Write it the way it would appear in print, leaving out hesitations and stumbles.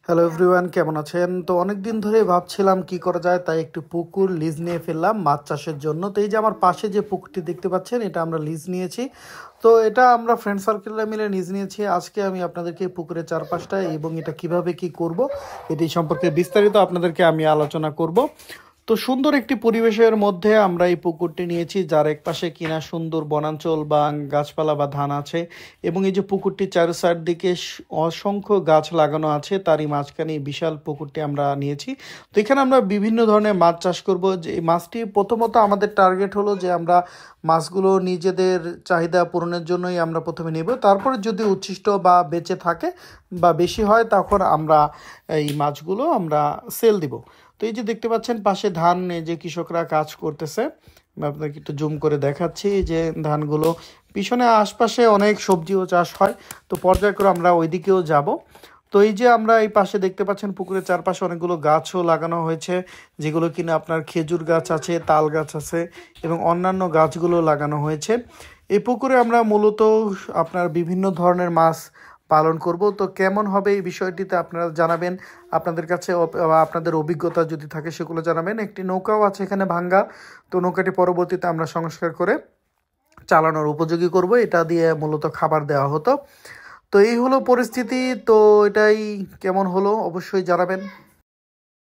Hello everyone, কেমন আছেন? তো অনেক দিন ধরে ভাবছিলাম কি করা যায়, তাই একটু পুকুর লিজ নিয়ে ফেললাম মাছ চাষের জন্য। তো এই যে আমার পাশে যে পুকুরটি দেখতে পাচ্ছেন, এটা আমরা লিজ নিয়েছি। তো এটা আমরা ফ্রেন্ড সার্কেলরা মিলে লিজ নিয়েছি। আজকে আমি আপনাদেরকে পুকুরের চারপাশটা এবং এটা কিভাবে কি করব, এটি সম্পর্কে বিস্তারিত আপনাদেরকে আমি আলোচনা করব। তো সুন্দর একটি পরিবেশের মধ্যে আমরা এই পুকুরটি নিয়েছি, যার এক পাশে কিনা সুন্দর বনাঞ্চল বা গাছপালা বা ধান আছে, এবং এই যে পুকুরটির চার সাইড দিকে অসংখ্য গাছ লাগানো আছে, তারই মাঝখানে এই বিশাল পুকুরটি আমরা নিয়েছি। তো এখানে আমরা বিভিন্ন ধরনের মাছ চাষ করব। যে এই মাছটি প্রথমত আমাদের টার্গেট হলো যে আমরা মাছগুলো নিজেদের চাহিদা পূরণের জন্যই আমরা প্রথমে নেব, তারপরে যদি উচ্ছিষ্ট বা বেঁচে থাকে বা বেশি হয় তখন আমরা এই মাছগুলো আমরা সেল দিব। তো এই যে দেখতে পাচ্ছেন পাশে ধান, এই যে কৃষকরা কাজ করতেছে, আমি আপনাকে একটু জুম করে দেখাচ্ছি যে ধানগুলো পিছনে আশপাশে অনেক সবজিও চাষ হয়। তো পর্যায়ক্রমে আমরা ওইদিকেও যাব। তো এই যে আমরা এই পাশে দেখতে পাচ্ছেন পুকুরের চারপাশে অনেকগুলো গাছও লাগানো হয়েছে, যেগুলো কিনা আপনার খেজুর গাছ আছে, তাল গাছ আছে এবং অন্যান্য গাছগুলো লাগানো হয়েছে। এই পুকুরে আমরা মূলত আপনার বিভিন্ন ধরনের মাছ পালন করব। তো কেমন হবে এই বিষয়টিতে আপনারা জানাবেন, আপনাদের কাছে বা আপনাদের অভিজ্ঞতা যদি থাকে সেগুলো জানাবেন। একটি নৌকাও আছে এখানে ভাঙ্গা, তো নৌকাটি পরবর্তীতে আমরা সংস্কার করে চালানোর উপযোগী করব। এটা দিয়ে মূলত খাবার দেওয়া হতো। তো এই হলো পরিস্থিতি। তো এটাই কেমন হলো অবশ্যই জানাবেন।